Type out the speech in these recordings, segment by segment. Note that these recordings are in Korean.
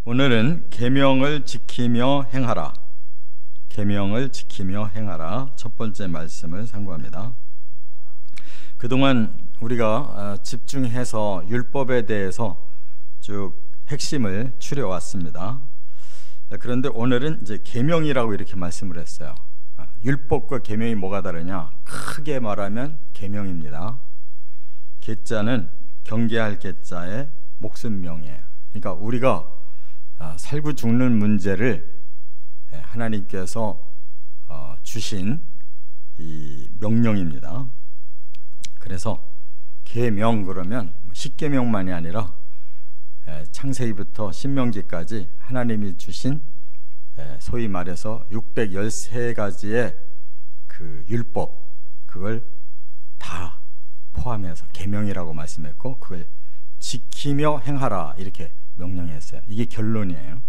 오늘은 계명을 지키며 행하라. 계명을 지키며 행하라. 첫 번째 말씀을 상고합니다. 그동안 우리가 집중해서 율법에 대해서 쭉 핵심을 추려왔습니다. 그런데 오늘은 이제 계명이라고 이렇게 말씀을 했어요. 율법과 계명이 뭐가 다르냐? 크게 말하면 계명입니다. 계자는 경계할 계자의 목숨명이에요. 그러니까 우리가 살고 죽는 문제를 하나님께서 주신 이 명령입니다. 그래서 계명 그러면 십계명만이 아니라 창세기부터 신명기까지 하나님이 주신 소위 말해서 613가지의 그 율법, 그걸 다 포함해서 계명이라고 말씀했고, 그걸 지키며 행하라 이렇게 명령했어요. 이게 결론이에요.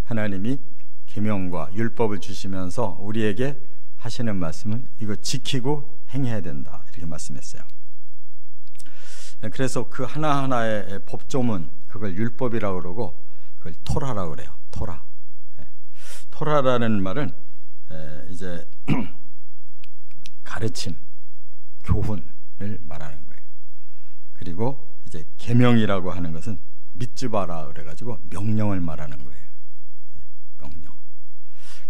하나님이 계명과 율법을 주시면서 우리에게 하시는 말씀은 이거 지키고 행해야 된다 이렇게 말씀했어요. 그래서 그 하나하나의 법조문, 그걸 율법이라고 그러고 그걸 토라라고 그래요. 토라. 토라라는 말은 이제 가르침, 교훈을 말하는 거예요. 그리고 이제 계명이라고 하는 것은 미tz바라 그래가지고 명령을 말하는 거예요. 명령.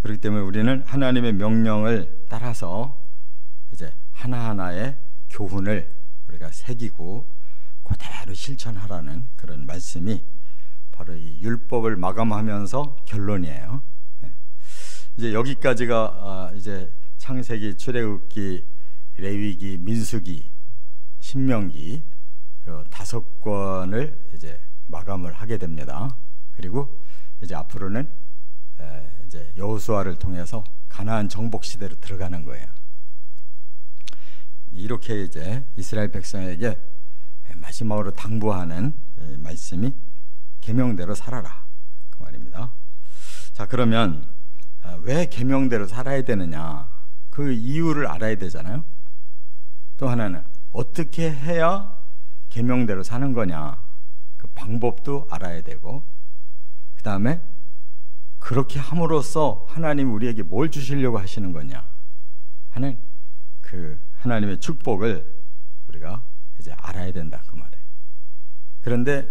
그렇기 때문에 우리는 하나님의 명령을 따라서 이제 하나하나의 교훈을 우리가 새기고 그대로 실천하라는 그런 말씀이 바로 이 율법을 마감하면서 결론이에요. 이제 여기까지가 이제 창세기, 출애굽기, 레위기, 민수기, 신명기 5권을 이제 마감을 하게 됩니다. 그리고 이제 앞으로는 이제 여호수아를 통해서 가나안 정복 시대로 들어가는 거예요. 이렇게 이제 이스라엘 백성에게 마지막으로 당부하는 말씀이 계명대로 살아라 그 말입니다. 자, 그러면 왜 계명대로 살아야 되느냐, 그 이유를 알아야 되잖아요. 또 하나는 어떻게 해야 계명대로 사는 거냐, 그 방법도 알아야 되고, 그 다음에 그렇게 함으로써 하나님 우리에게 뭘 주시려고 하시는 거냐 하는 그 하나님의 축복을 우리가 이제 알아야 된다 그 말이에요. 그런데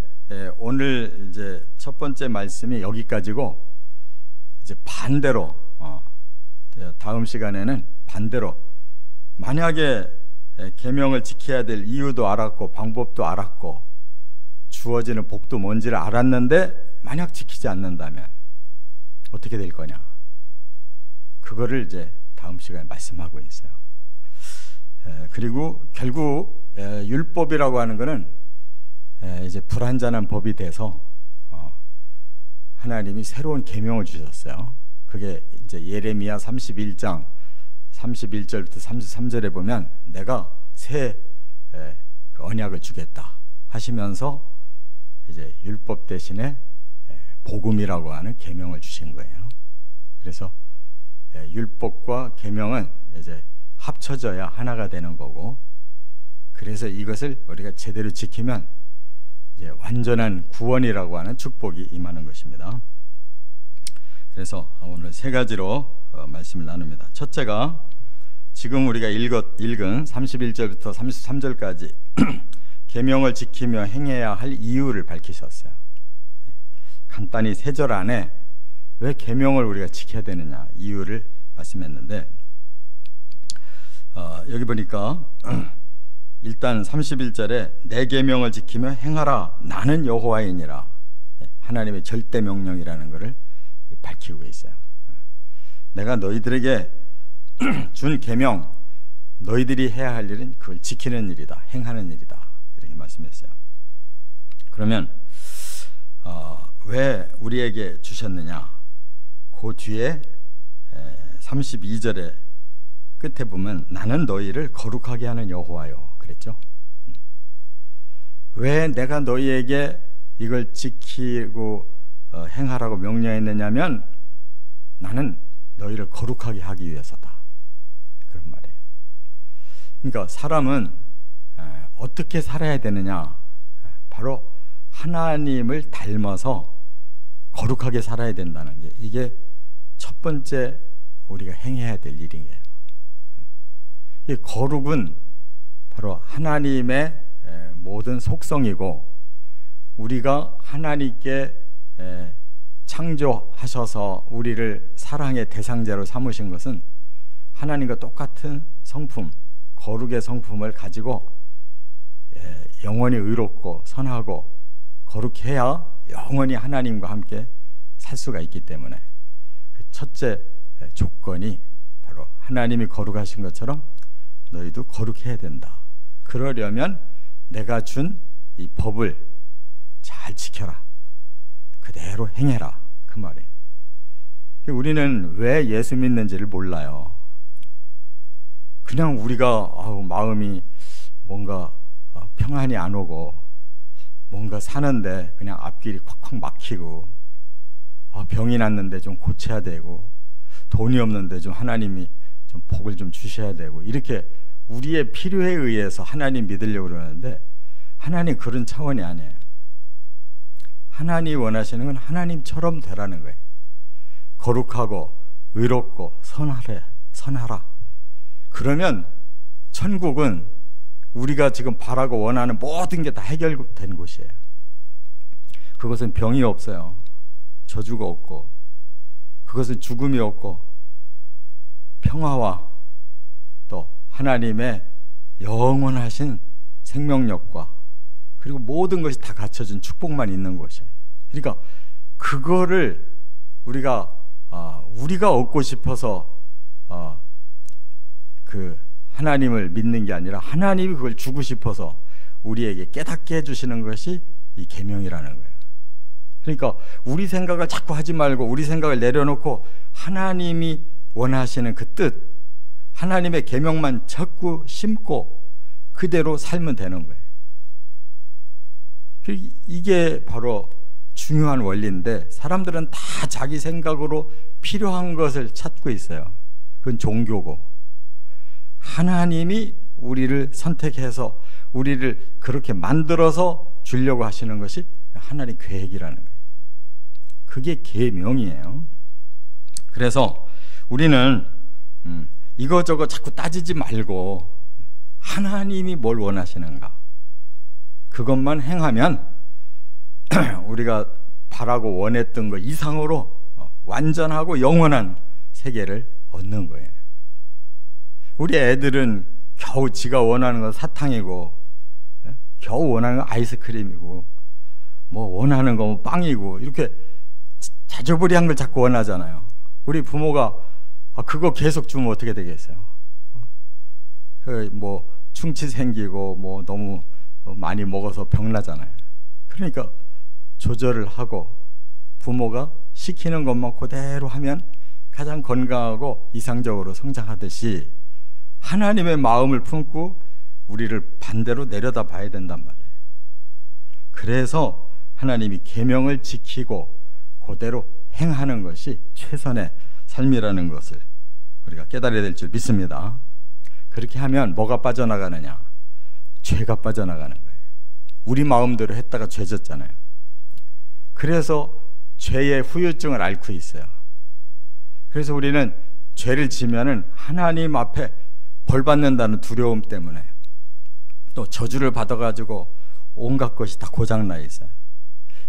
오늘 이제 첫 번째 말씀이 여기까지고, 이제 반대로 다음 시간에는 반대로, 만약에 계명을 지켜야 될 이유도 알았고 방법도 알았고 주어지는 복도 뭔지를 알았는데 만약 지키지 않는다면 어떻게 될 거냐, 그거를 이제 다음 시간에 말씀하고 있어요. 그리고 결국 율법이라고 하는 거는 이제 불완전한 법이 돼서 하나님이 새로운 계명을 주셨어요. 그게 이제 예레미야 31장 31절부터 33절에 보면 내가 새 언약을 주겠다 하시면서 이제 율법 대신에 복음이라고 하는 계명을 주신 거예요. 그래서 율법과 계명은 이제 합쳐져야 하나가 되는 거고, 그래서 이것을 우리가 제대로 지키면 이제 완전한 구원이라고 하는 축복이 임하는 것입니다. 그래서 오늘 세 가지로 말씀을 나눕니다. 첫째가 지금 우리가 읽은 31절부터 33절까지 계명을 지키며 행해야 할 이유를 밝히셨어요. 간단히 세 절 안에 왜 계명을 우리가 지켜야 되느냐 이유를 말씀했는데, 여기 보니까 일단 31절에 내 계명을 지키며 행하라, 나는 여호와이니라, 하나님의 절대 명령이라는 것을 밝히고 있어요. 내가 너희들에게 준 계명, 너희들이 해야 할 일은 그걸 지키는 일이다, 행하는 일이다, 이렇게 말씀했어요. 그러면 왜 우리에게 주셨느냐, 그 뒤에 32절에 끝에 보면 나는 너희를 거룩하게 하는 여호와요 그랬죠. 왜 내가 너희에게 이걸 지키고 행하라고 명령했느냐면 나는 너희를 거룩하게 하기 위해서다, 그런 말이에요. 그러니까 사람은 어떻게 살아야 되느냐, 바로 하나님을 닮아서 거룩하게 살아야 된다는 게 이게 첫 번째 우리가 행해야 될 일이에요. 이 거룩은 바로 하나님의 모든 속성이고 우리가 하나님께 창조하셔서 우리를 사랑의 대상자로 삼으신 것은 하나님과 똑같은 성품, 거룩의 성품을 가지고 영원히 의롭고 선하고 거룩해야 영원히 하나님과 함께 살 수가 있기 때문에 그 첫째 조건이 바로 하나님이 거룩하신 것처럼 너희도 거룩해야 된다. 그러려면 내가 준 이 법을 잘 지켜라. 그대로 행해라. 그 말이에요. 우리는 왜 예수 믿는지를 몰라요. 그냥 우리가 마음이 뭔가 평안이 안 오고 뭔가 사는데 그냥 앞길이 콱콱 막히고 병이 났는데 좀 고쳐야 되고 돈이 없는데 좀 하나님이 좀 복을 좀 주셔야 되고 이렇게 우리의 필요에 의해서 하나님 믿으려고 그러는데 하나님 그런 차원이 아니에요. 하나님이 원하시는 건 하나님처럼 되라는 거예요. 거룩하고 의롭고 선하라. 그러면 천국은 우리가 지금 바라고 원하는 모든 게 다 해결된 곳이에요. 그것은 병이 없어요. 저주가 없고, 그것은 죽음이 없고, 평화와 또 하나님의 영원하신 생명력과 그리고 모든 것이 다 갖춰진 축복만 있는 곳이에요. 그러니까 그거를 우리가 얻고 싶어서 그 하나님을 믿는 게 아니라 하나님이 그걸 주고 싶어서 우리에게 깨닫게 해주시는 것이 이 계명이라는 거예요. 그러니까 우리 생각을 자꾸 하지 말고 우리 생각을 내려놓고 하나님이 원하시는 그 뜻, 하나님의 계명만 자꾸 심고 그대로 살면 되는 거예요. 이게 바로 중요한 원리인데 사람들은 다 자기 생각으로 필요한 것을 찾고 있어요. 그건 종교고, 하나님이 우리를 선택해서 우리를 그렇게 만들어서 주려고 하시는 것이 하나님 계획이라는 거예요. 그게 계명이에요. 그래서 우리는 이거저거 자꾸 따지지 말고 하나님이 뭘 원하시는가 그것만 행하면 우리가 바라고 원했던 것 이상으로 완전하고 영원한 세계를 얻는 거예요. 우리 애들은 겨우 지가 원하는 건 사탕이고 겨우 원하는 건 아이스크림이고 뭐 원하는 건 빵이고 이렇게 자조부리한 걸 자꾸 원하잖아요. 우리 부모가 그거 계속 주면 어떻게 되겠어요? 뭐 충치 생기고 뭐 너무 많이 먹어서 병나잖아요. 그러니까 조절을 하고 부모가 시키는 것만 그대로 하면 가장 건강하고 이상적으로 성장하듯이 하나님의 마음을 품고 우리를 반대로 내려다 봐야 된단 말이에요. 그래서 하나님이 계명을 지키고 그대로 행하는 것이 최선의 삶이라는 것을 우리가 깨달아야 될 줄 믿습니다. 그렇게 하면 뭐가 빠져나가느냐? 죄가 빠져나가는 거예요. 우리 마음대로 했다가 죄졌잖아요. 그래서 죄의 후유증을 앓고 있어요. 그래서 우리는 죄를 지면은 하나님 앞에 벌 받는다는 두려움 때문에 또 저주를 받아가지고 온갖 것이 다 고장나 있어요.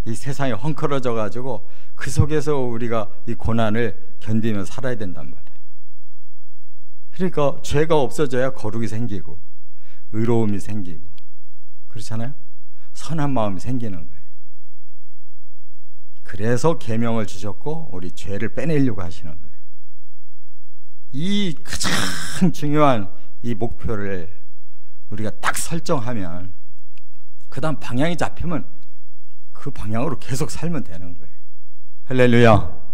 이 세상이 헝클어져 가지고 그 속에서 우리가 이 고난을 견디며 살아야 된단 말이에요. 그러니까 죄가 없어져야 거룩이 생기고 의로움이 생기고 그렇잖아요. 선한 마음이 생기는 거예요. 그래서 계명을 주셨고 우리 죄를 빼내려고 하시는 거예요. 이 가장 중요한 이 목표를 우리가 딱 설정하면 그 다음 방향이 잡히면 그 방향으로 계속 살면 되는 거예요. 할렐루야.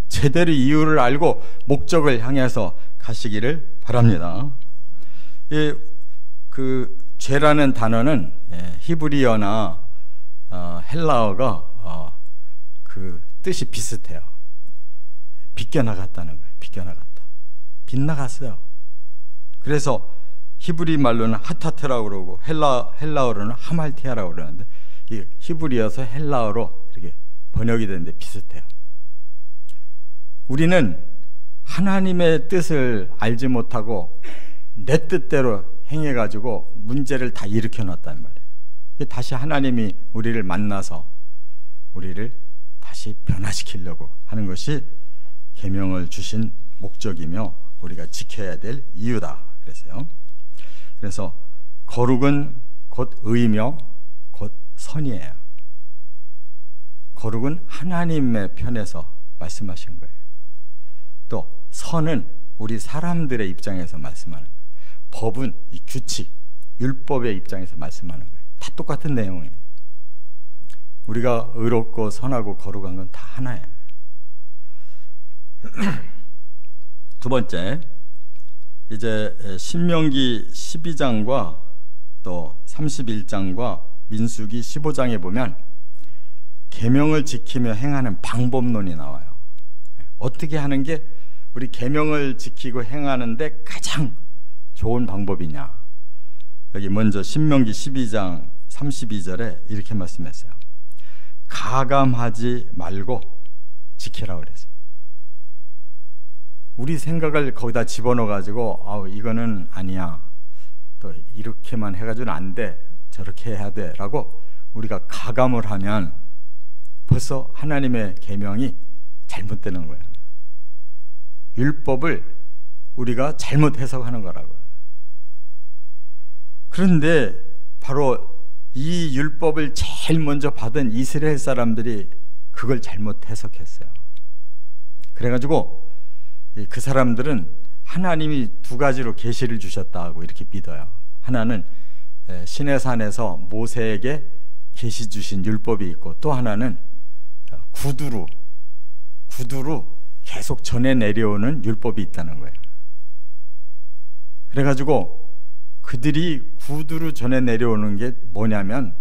제대로 이유를 알고 목적을 향해서 가시기를 바랍니다. 그 죄라는 단어는 히브리어나 헬라어가 그 뜻이 비슷해요. 빗겨나갔다는 거예요. 빗겨나갔다. 빗나갔어요. 그래서 히브리 말로는 하타트라고 그러고 헬라어로는 하말티아라고 그러는데 이 히브리어에서 헬라어로 이렇게 번역이 되는데 비슷해요. 우리는 하나님의 뜻을 알지 못하고 내 뜻대로 행해가지고 문제를 다 일으켜 놨단 말이에요. 다시 하나님이 우리를 만나서 우리를 다시 변화시키려고 하는 것이 계명을 주신 목적이며 우리가 지켜야 될 이유다 그랬어요. 그래서 거룩은 곧 의며 곧 선이에요. 거룩은 하나님의 편에서 말씀하신 거예요. 또 선은 우리 사람들의 입장에서 말씀하는 거예요. 법은 이 규칙, 율법의 입장에서 말씀하는 거예요. 다 똑같은 내용이에요. 우리가 의롭고 선하고 거룩한 건 다 하나예요. 두 번째, 이제 신명기 12장과 또 31장과 민수기 15장에 보면 계명을 지키며 행하는 방법론이 나와요. 어떻게 하는 게 우리 계명을 지키고 행하는데 가장 좋은 방법이냐. 여기 먼저 신명기 12장 32절에 이렇게 말씀했어요. 가감하지 말고 지키라고 그랬어요. 우리 생각을 거기다 집어넣어가지고 이거는 아니야, 또 이렇게만 해가지고는 안 돼, 저렇게 해야 돼 라고 우리가 가감을 하면 벌써 하나님의 계명이 잘못되는 거예요. 율법을 우리가 잘못 해석하는 거라고요. 그런데 바로 이 율법을 제일 먼저 받은 이스라엘 사람들이 그걸 잘못 해석했어요. 그래가지고 그 사람들은 하나님이 두 가지로 계시를 주셨다고 이렇게 믿어요. 하나는 시내산에서 모세에게 계시 주신 율법이 있고, 또 하나는 구두로 계속 전해 내려오는 율법이 있다는 거예요. 그래가지고 그들이 구두로 전해 내려오는 게 뭐냐면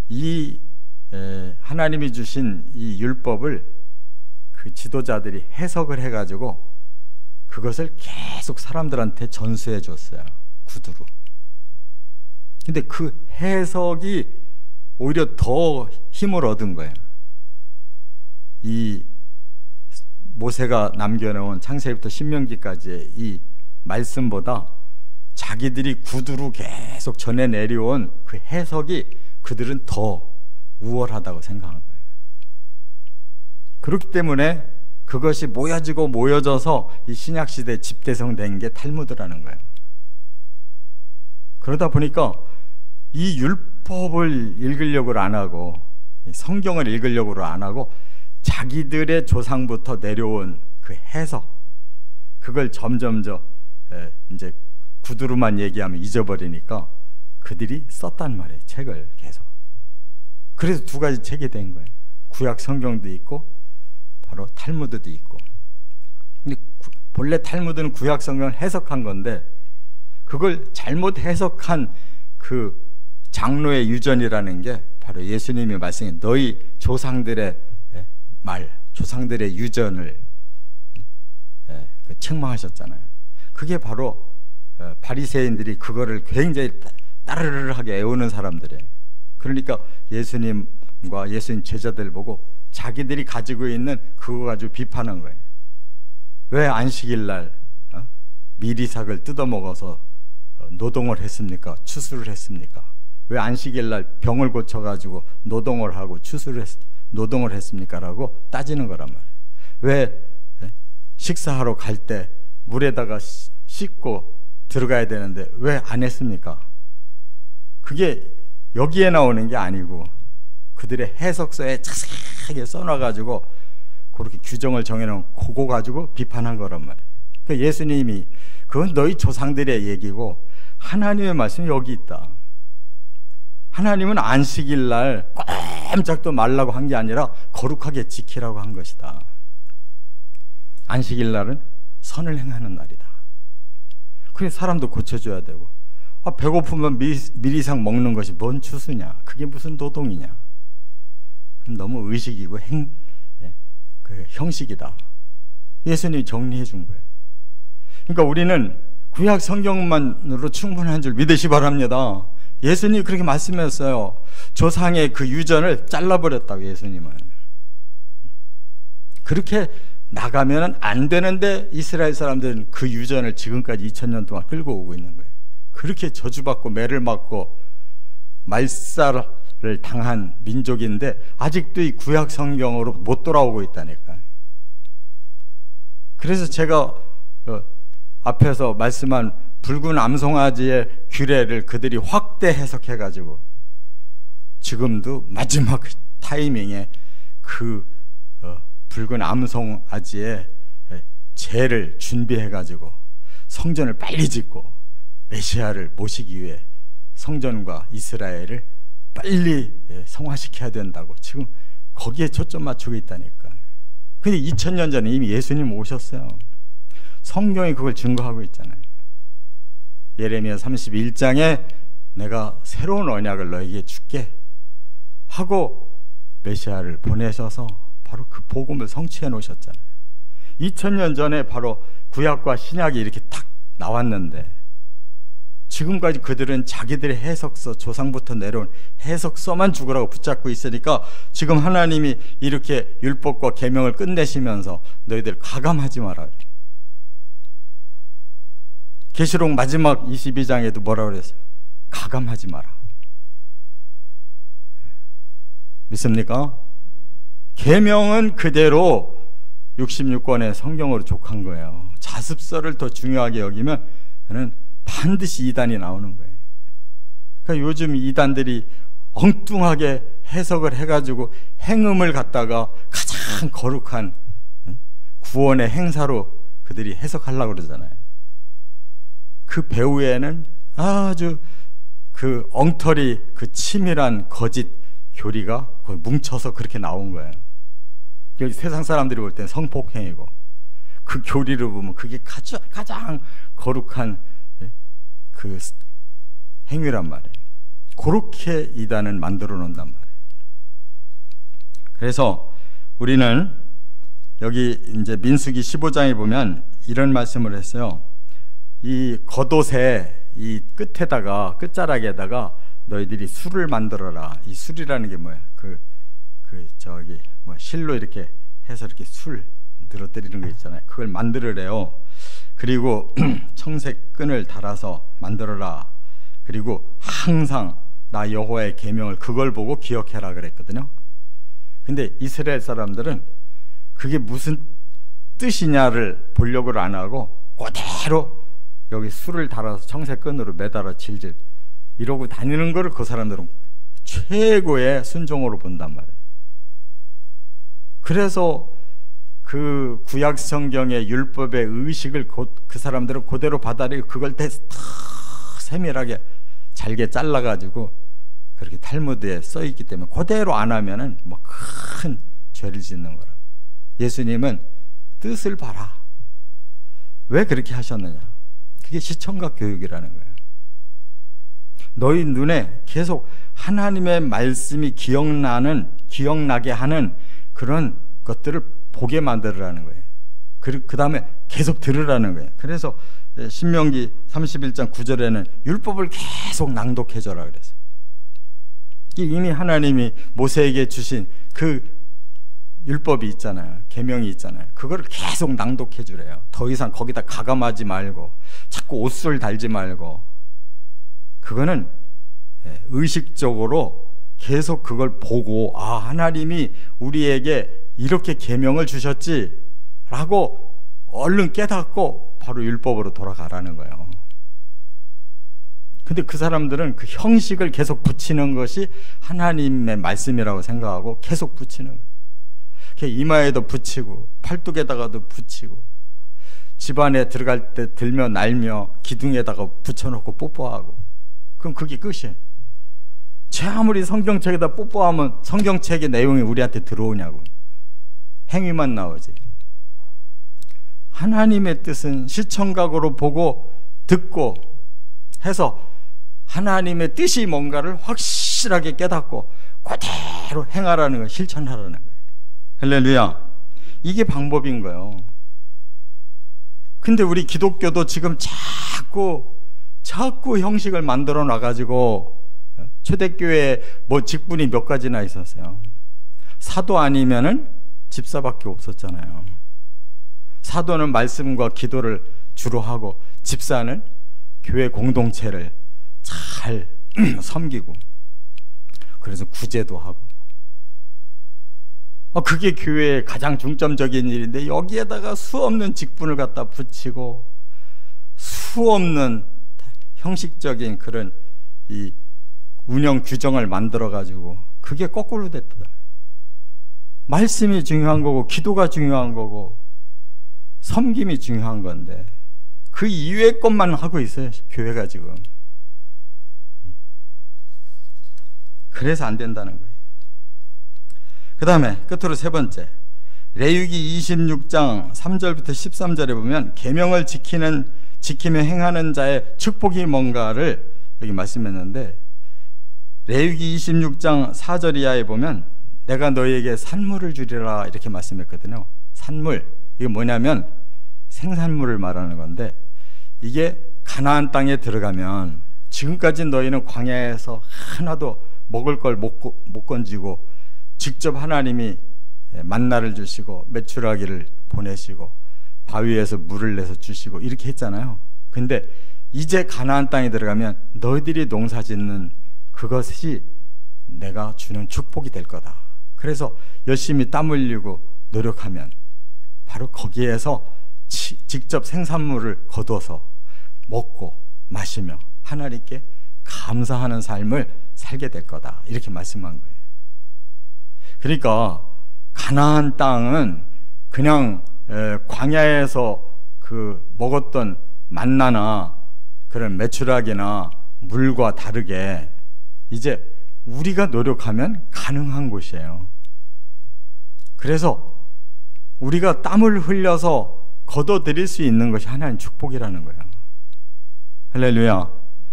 이 하나님이 주신 이 율법을 그 지도자들이 해석을 해가지고 그것을 계속 사람들한테 전수해 줬어요. 구두로. 근데 그 해석이 오히려 더 힘을 얻은 거예요. 이 모세가 남겨놓은 창세기부터 신명기까지의 이 말씀보다 자기들이 구두로 계속 전해 내려온 그 해석이 그들은 더 우월하다고 생각한 거예요. 그렇기 때문에 그것이 모여져서 이 신약시대에 집대성된 게 탈무드라는 거예요. 그러다 보니까 이 율법을 읽으려고 안 하고 성경을 읽으려고 안 하고 자기들의 조상부터 내려온 그 해석, 그걸 점점 이제 구두로만 얘기하면 잊어버리니까 그들이 썼단 말이에요. 책을 계속. 그래서 두 가지 책이 된 거예요. 구약 성경도 있고 바로 탈무드도 있고. 근데 본래 탈무드는 구약 성경을 해석한 건데 그걸 잘못 해석한 그 장로의 유전이라는 게 바로 예수님이 말씀해 너희 조상들의 조상들의 유전을 책망하셨잖아요. 그게 바로 바리새인들이 그거를 굉장히 따르르하게 애우는 사람들이에요. 그러니까 예수님과 예수님 제자들 보고 자기들이 가지고 있는 그거 가지고 비판한 거예요. 왜 안식일 날 미리삭을 뜯어먹어서 노동을 했습니까? 추수를 했습니까? 왜 안식일 날 병을 고쳐가지고 노동을 하고 노동을 했습니까? 라고 따지는 거란 말이에요. 왜 식사하러 갈 때 물에다가 씻고 들어가야 되는데 왜 안 했습니까? 그게 여기에 나오는 게 아니고 그들의 해석서에 자세하게 써놔가지고 그렇게 규정을 정해놓은 그거 가지고 비판한 거란 말이에요. 그러니까 예수님이 그건 너희 조상들의 얘기고 하나님의 말씀이 여기 있다. 하나님은 안식일 날 꼼짝도 말라고 한 게 아니라 거룩하게 지키라고 한 것이다. 안식일 날은 선을 행하는 날이다. 그래서 사람도 고쳐줘야 되고, 배고프면 미리상 먹는 것이 뭔 추수냐, 그게 무슨 노동이냐, 너무 의식이고 그 형식이다. 예수님이 정리해 준 거예요. 그러니까 우리는 구약 성경만으로 충분한 줄 믿으시 바랍니다. 예수님이 그렇게 말씀했어요. 조상의 그 유전을 잘라버렸다고. 예수님은 그렇게 나가면 안 되는데 이스라엘 사람들은 그 유전을 지금까지 2000년 동안 끌고 오고 있는 거예요. 그렇게 저주받고 매를 맞고 말살을 당한 민족인데 아직도 이 구약 성경으로 못 돌아오고 있다니까. 그래서 제가 앞에서 말씀한 붉은 암송아지의 규례를 그들이 확대 해석해가지고 지금도 마지막 타이밍에 그 붉은 암송아지의 제를 준비해가지고 성전을 빨리 짓고 메시아를 모시기 위해 성전과 이스라엘을 빨리 성화시켜야 된다고 지금 거기에 초점 맞추고 있다니까. 근데 2000년 전에 이미 예수님 오셨어요. 성경이 그걸 증거하고 있잖아요. 예레미야 31장에 내가 새로운 언약을 너에게 줄게 하고 메시아를 보내셔서 바로 그 복음을 성취해 놓으셨잖아요. 2000년 전에 바로 구약과 신약이 이렇게 탁 나왔는데 지금까지 그들은 자기들의 해석서, 조상부터 내려온 해석서만 죽으라고 붙잡고 있으니까 지금 하나님이 이렇게 율법과 계명을 끝내시면서 너희들 가감하지 마라. 계시록 마지막 22장에도 뭐라고 그랬어요? 가감하지 마라. 믿습니까? 계명은 그대로 66권의 성경으로 족한 거예요. 자습서를 더 중요하게 여기면 그는 반드시 이단이 나오는 거예요. 그러니까 요즘 이단들이 엉뚱하게 해석을 해가지고 행음을 갖다가 가장 거룩한 구원의 행사로 그들이 해석하려고 그러잖아요. 그 배후에는 아주 그 엉터리, 그 치밀한 거짓 교리가 거의 뭉쳐서 그렇게 나온 거예요. 세상 사람들이 볼 때는 성폭행이고 그 교리를 보면 그게 가장 거룩한 그 행위란 말이에요. 그렇게 이단은 만들어 놓는단 말이에요. 그래서 우리는 여기 이제 민수기 15장에 보면 이런 말씀을 했어요. 이 겉옷에 이 끝에다가 끝자락에다가 너희들이 술을 만들어라. 이 술이라는 게 뭐야? 저기 실로 이렇게 해서 이렇게 술 늘어뜨리는 거 있잖아요. 그걸 만들으래요. 그리고 청색 끈을 달아서 만들어라. 그리고 항상 나 여호와의 계명을 그걸 보고 기억해라 그랬거든요. 근데 이스라엘 사람들은 그게 무슨 뜻이냐를 보려고 안 하고 그대로 여기 술을 달아서 청색 끈으로 매달아 질질 이러고 다니는 거를 그 사람들은 최고의 순종으로 본단 말이에요. 그래서 그 구약 성경의 율법의 의식을 그 사람들은 그대로 받아들이고 그걸 다 세밀하게 잘게 잘라가지고 그렇게 탈무드에 써있기 때문에 그대로 안 하면은 뭐 큰 죄를 짓는 거라고. 예수님은 뜻을 봐라. 왜 그렇게 하셨느냐? 그게 시청각 교육이라는 거예요. 너희 눈에 계속 하나님의 말씀이 기억나게 하는 그런 것들을 보게 만들으라는 거예요. 그 다음에 계속 들으라는 거예요. 그래서 신명기 31장 9절에는 율법을 계속 낭독해줘라 그랬어요. 이미 하나님이 모세에게 주신 그 율법이 있잖아요. 계명이 있잖아요. 그거를 계속 낭독해 주래요. 더 이상 거기다 가감하지 말고 자꾸 옷을 달지 말고 그거는 의식적으로 계속 그걸 보고 하나님이 우리에게 이렇게 계명을 주셨지 라고 얼른 깨닫고 바로 율법으로 돌아가라는 거예요. 근데 그 사람들은 그 형식을 계속 붙이는 것이 하나님의 말씀이라고 생각하고 계속 붙이는 거예요. 이마에도 붙이고 팔뚝에다가도 붙이고 집안에 들어갈 때 들며 날며 기둥에다가 붙여놓고 뽀뽀하고 그럼 그게 끝이에요. 제 아무리 성경책에다 뽀뽀하면 성경책의 내용이 우리한테 들어오냐고. 행위만 나오지. 하나님의 뜻은 시청각으로 보고 듣고 해서 하나님의 뜻이 뭔가를 확실하게 깨닫고 그대로 행하라는 거, 실천하라는 거예요. 할렐루야. 이게 방법인 거예요. 근데 우리 기독교도 지금 자꾸 형식을 만들어 놔가지고 초대교회에 뭐 직분이 몇 가지나 있었어요. 사도 아니면은 집사밖에 없었잖아요. 사도는 말씀과 기도를 주로 하고 집사는 교회 공동체를 잘 섬기고 그래서 구제도 하고 그게 교회의 가장 중점적인 일인데 여기에다가 수없는 직분을 갖다 붙이고 수없는 형식적인 그런 이 운영 규정을 만들어 가지고 그게 거꾸로 됐다. 말씀이 중요한 거고 기도가 중요한 거고 섬김이 중요한 건데 그 이외의 것만 하고 있어요, 교회가 지금. 그래서 안 된다는 거예요. 그 다음에 끝으로 세 번째, 레위기 26장 3절부터 13절에 보면 계명을 지키며 행하는 자의 축복이 뭔가를 여기 말씀했는데, 레위기 26장 4절 이하에 보면 내가 너희에게 산물을 주리라 이렇게 말씀했거든요. 산물, 이게 뭐냐면 생산물을 말하는 건데, 이게 가나안 땅에 들어가면 지금까지 너희는 광야에서 하나도 먹을 걸 못 건지고 직접 하나님이 만나를 주시고 메추라기를 보내시고 바위에서 물을 내서 주시고 이렇게 했잖아요. 근데 이제 가나안 땅에 들어가면 너희들이 농사 짓는 그것이 내가 주는 축복이 될 거다. 그래서 열심히 땀 흘리고 노력하면 바로 거기에서 직접 생산물을 거둬서 먹고 마시며 하나님께 감사하는 삶을 살게 될 거다. 이렇게 말씀한 거예요. 그러니까 가나안 땅은 그냥 광야에서 그 먹었던 만나나 그런 메추라기나 물과 다르게 이제 우리가 노력하면 가능한 곳이에요. 그래서 우리가 땀을 흘려서 거둬들일 수 있는 것이 하나님 축복이라는 거예요. 할렐루야.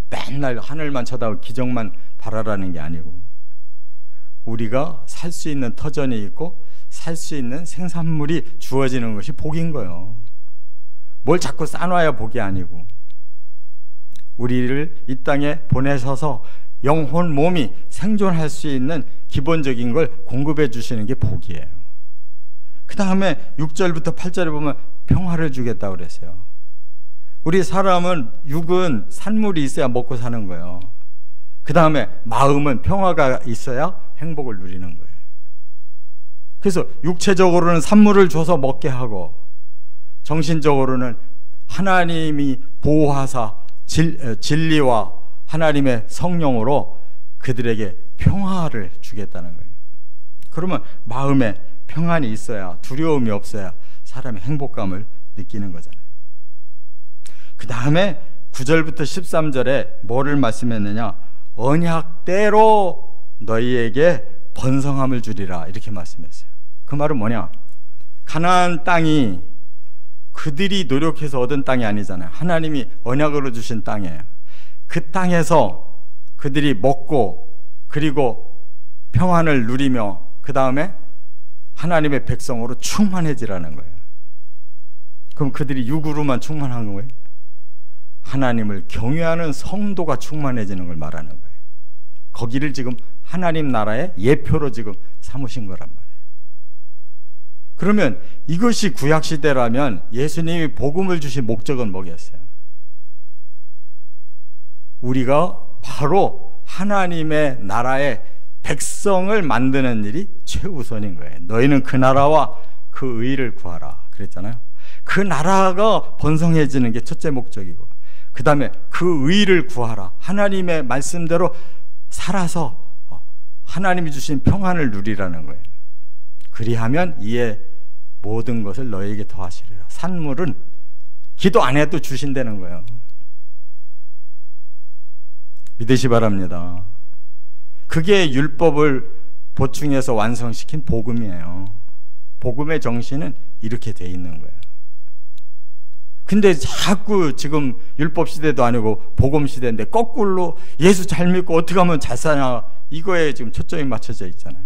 맨날 하늘만 쳐다보고 기적만 바라라는 게 아니고 우리가 살 수 있는 터전이 있고 살 수 있는 생산물이 주어지는 것이 복인 거예요. 뭘 자꾸 쌓아놔야 복이 아니고 우리를 이 땅에 보내셔서 영혼 몸이 생존할 수 있는 기본적인 걸 공급해 주시는 게 복이에요. 그 다음에 6절부터 8절에 보면 평화를 주겠다고 그랬어요. 우리 사람은 육은 산물이 있어야 먹고 사는 거예요. 그 다음에 마음은 평화가 있어야 행복을 누리는 거예요. 그래서 육체적으로는 산물을 줘서 먹게 하고 정신적으로는 하나님이 보호하사 진리와 하나님의 성령으로 그들에게 평화를 주겠다는 거예요. 그러면 마음에 평안이 있어야, 두려움이 없어야 사람이 행복감을 느끼는 거잖아요. 그 다음에 9절부터 13절에 뭐를 말씀했느냐? 언약대로 너희에게 번성함을 주리라 이렇게 말씀했어요. 그 말은 뭐냐? 가나안 땅이 그들이 노력해서 얻은 땅이 아니잖아요. 하나님이 언약으로 주신 땅이에요. 그 땅에서 그들이 먹고 그리고 평안을 누리며 그 다음에 하나님의 백성으로 충만해지라는 거예요. 그럼 그들이 육으로만 충만한 거예요? 하나님을 경외하는 성도가 충만해지는 걸 말하는 거예요. 거기를 지금 하나님 나라의 예표로 지금 삼으신 거란 말이에요. 그러면 이것이 구약시대라면 예수님이 복음을 주신 목적은 뭐겠어요? 우리가 바로 하나님의 나라의 백성을 만드는 일이 최우선인 거예요. 너희는 그 나라와 그 의를 구하라 그랬잖아요. 그 나라가 번성해지는 게 첫째 목적이고 그 다음에 그 의를 구하라. 하나님의 말씀대로 살아서 하나님이 주신 평안을 누리라는 거예요. 그리하면 이에 모든 것을 너에게 더하시리라. 산물은 기도 안 해도 주신다는 거예요. 믿으시 바랍니다. 그게 율법을 보충해서 완성시킨 복음이에요. 복음의 정신은 이렇게 돼 있는 거예요. 근데 자꾸 지금 율법 시대도 아니고 복음 시대인데 거꾸로 예수 잘 믿고 어떻게 하면 잘 사냐 이거에 지금 초점이 맞춰져 있잖아요.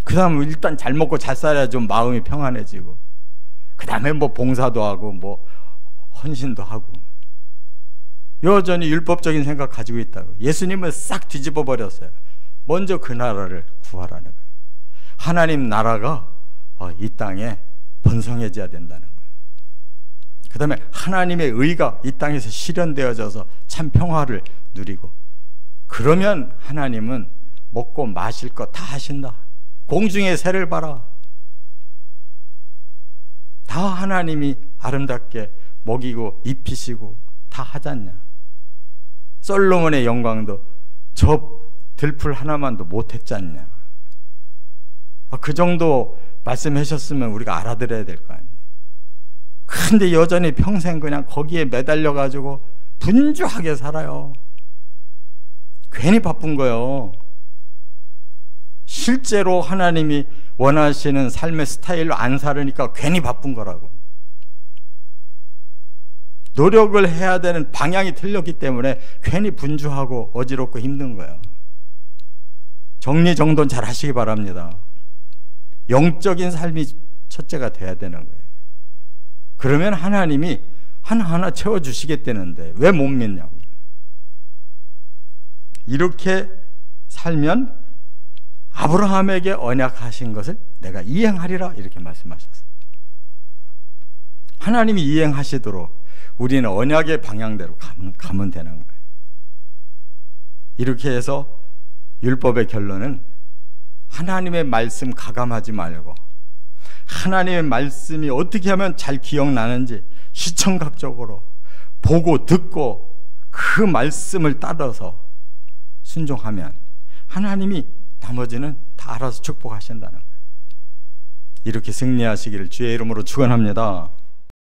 그 다음에 일단 잘 먹고 잘 살아야 좀 마음이 평안해지고 그 다음에 뭐 봉사도 하고 뭐 헌신도 하고 여전히 율법적인 생각 가지고 있다고. 예수님은 싹 뒤집어 버렸어요. 먼저 그 나라를 구하라는 거예요. 하나님 나라가 이 땅에 번성해져야 된다는 거예요. 그 다음에 하나님의 의가 이 땅에서 실현되어져서 참 평화를 누리고, 그러면 하나님은 먹고 마실 것 다 하신다. 공중의 새를 봐라. 다 하나님이 아름답게 먹이고 입히시고 다 하지 않냐. 솔로몬의 영광도 저 들풀 하나만도 못했지 않냐. 그 정도 말씀하셨으면 우리가 알아들어야 될 거 아니에요. 근데 여전히 평생 그냥 거기에 매달려 가지고 분주하게 살아요. 괜히 바쁜 거예요. 실제로 하나님이 원하시는 삶의 스타일로 안 살으니까 괜히 바쁜 거라고. 노력을 해야 되는 방향이 틀렸기 때문에 괜히 분주하고 어지럽고 힘든 거예요. 정리정돈 잘 하시기 바랍니다. 영적인 삶이 첫째가 돼야 되는 거예요. 그러면 하나님이 하나하나 채워주시겠다는데 왜 못 믿냐고. 이렇게 살면 아브라함에게 언약하신 것을 내가 이행하리라 이렇게 말씀하셨어요. 하나님이 이행하시도록 우리는 언약의 방향대로 가면 되는 거예요. 이렇게 해서 율법의 결론은 하나님의 말씀 가감하지 말고 하나님의 말씀이 어떻게 하면 잘 기억나는지 시청각적으로 보고 듣고 그 말씀을 따라서 순종하면 하나님이 나머지는 다 알아서 축복하신다는 거예요. 이렇게 승리하시기를 주의 이름으로 축원합니다.